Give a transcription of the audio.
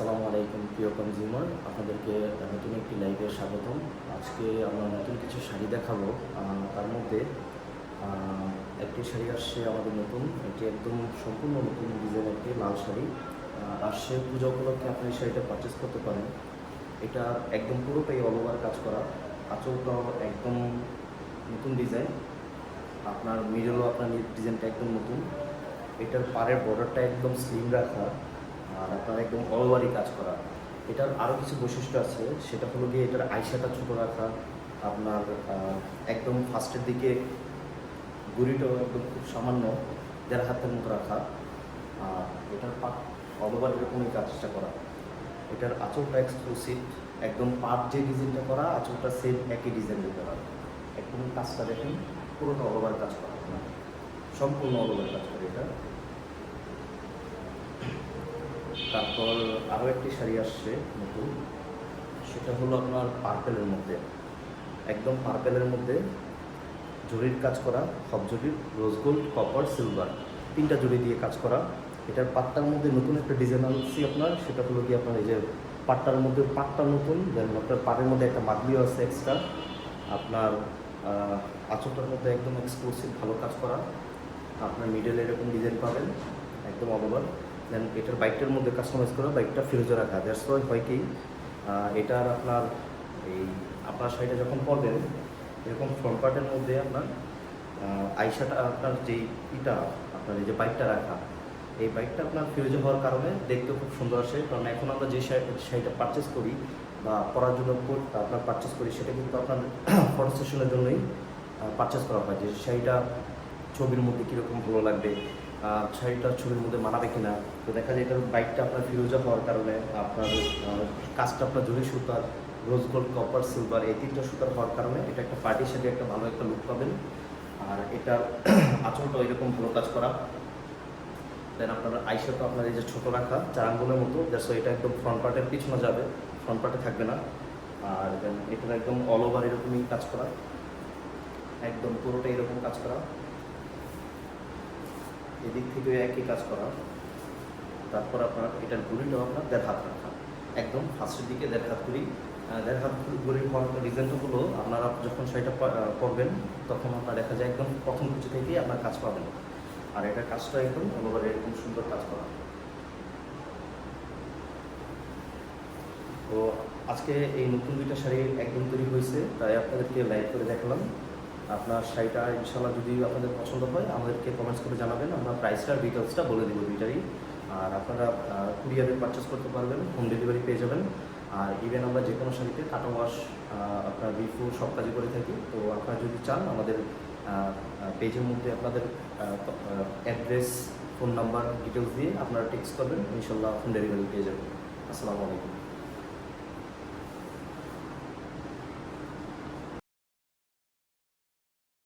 আসসালামু আলাইকুম প্রিয় কনজিউমার, আপনাদেরকে নতুন একটি লাইভে স্বাগতম। আজকে আমরা নতুন কিছু শাড়ি দেখাবো। তার মধ্যে একটি শাড়ি আসছে আমাদের নতুন, এটি একদম সম্পূর্ণ নতুন ডিজাইন, একটি লাল শাড়ি আসছে। পূজা উপলক্ষে আপনি এই শাড়িটা পারচেস করতে পারেন। এটা একদম পুরোটাই অল ওভার কাজ করা, আঁচলটাও একদম নতুন ডিজাইন, আপনার মিডলও আপনার ডিজাইনটা একদম নতুন। এটার পাড়ের বর্ডারটা একদম স্লিম রাখা, আর আপনার একদম অল ওভারই কাজ করা। এটার আরও কিছু বৈশিষ্ট্য আছে, সেটা হলো গিয়ে এটার আইসাটা ছোটো রাখা, আপনার একদম ফার্স্টের দিকে গুড়িটাও একদম খুব সামান্য 1.5 হাতের মতো রাখা, আর এটার পাট অল ওভার এরকমই কাজটা করা। এটার আঁচলটা এক্সক্লুসিভ, একদম পাট যে ডিজাইনটা করা, আঁচলটা সেম একই ডিজাইনের করা। একদম কাজটা দেখেন, পুরোটা অল ওভার কাজ করা, সম্পূর্ণ অল ওভার কাজ করে এটা। তারপর আরও একটি শাড়ি আসছে নতুন, সেটা হলো আপনার পার্পেলের মধ্যে, একদম পার্পেলের মধ্যে জরির কাজ করা, সব জরির, রোজ গোল্ড, কপার, সিলভার, 3টা জরি দিয়ে কাজ করা। এটার পাটটার মধ্যে নতুন একটা ডিজাইন আনছি আপনার, সেটা হলো কি আপনার এই যে পাটটার মধ্যে পাটটা নতুন, দেন আপনার পাটের মধ্যে একটা মাগলিও আছে এক্সট্রা, আপনার আঁচলটার মধ্যে একদম এক্সক্লুসিভ ভালো কাজ করা, আপনার মিডল এরকম ডিজাইন পাবেন একদম অল ওভার। দেন এটার বাইকটার মধ্যে কাস্টমাইজ করা, বাইকটা ফিরোজা রাখা। দ্যাটস ওয়াই হয় কি এটার আপনার আপনার শাড়িটা যখন পরবেন, এরকম ফ্রন্ট পার্টের মধ্যে আপনার আইসাটা, আপনার যেই আপনার এই যে বাইকটা রাখা, এই বাইকটা আপনার ফিরোজা হওয়ার কারণে দেখতে খুব সুন্দর আসে। কারণ এখন আমরা যে শাড়িটা পারচেস করি বা পরার জন্য আপনার পারচেস করি, সেটা কিন্তু আপনার ফটো সেশনের জন্যই পারচেস করা হয়, যে শাড়িটা ছবির মধ্যে কীরকম ভালো লাগবে, শাড়িটা ছবির মধ্যে মানাবে কিনা। তো দেখা যায় এটার বাইকটা আপনার ফিরোজা হওয়ার কারণে, আপনার কাজটা আপনার জরি সুতার, রোজ গোল্ড, কপার, সিলভার, এই 3টা সুতার হওয়ার কারণে এটা একটা পার্টির সাথে একটা ভালো একটা লুক পাবেন। আর এটার আঁচলটা এরকম ভালো কাজ করা। দেন আপনার আইসাটা আপনার এই যে ছোটো রাখা 4 আঙ্গুলের মতো, দ্যাটস এটা একদম ফ্রন্ট পার্টের পিছনে যাবে, ফ্রন্ট পার্টে থাকবে না। আর দেন এটার একদম অল ওভার এরকমই কাজ করা, একদম পুরোটা এরকম কাজ করা, এদিক থেকে একই কাজ করা। তারপর আপনার এটার গুড়িটাও আপনার 1.5 হাত রাখা, একদম ফার্স্টের দিকে 1.5 হাত গুড়ি। 1.5 হাত গুড়ির হওয়ার ডিজাইনটা হলো, আপনারা যখন শাড়িটা পরবেন তখন আপনার দেখা যায় একদম প্রথম কিছু থেকেই আপনার কাজ পাবেন। আর এটার কাজটা একদম অল এরকম সুন্দর কাজ করা। তো আজকে এই নতুন 2টা শাড়ি একদম তৈরি হয়েছে, তাই আপনাদেরকে লাইভ করে দেখালাম। আপনার শাড়িটা ইনশাল্লাহ যদি আপনাদের পছন্দ হয় আমাদেরকে কমেন্টস করে জানাবেন, আমরা প্রাইসটার ডিটেলসটা বলে দেবো 2টারই। আর আপনারা কুরিয়ারে পারচেস করতে পারবেন, হোম ডেলিভারি পেয়ে যাবেন। আর ইভেন আমরা যে কোনো শাড়িতে কাটা ওয়াশ, আপনার রিফু সব কাজে করে থাকি। তো আপনারা যদি চান আমাদের পেজের মধ্যে আপনাদের অ্যাড্রেস, ফোন নাম্বার, ডিটেলস দিয়ে আপনারা টেক্সট করবেন, ইনশাল্লাহ হোম ডেলিভারি পেয়ে যাবেন। আসসালামু আলাইকুম।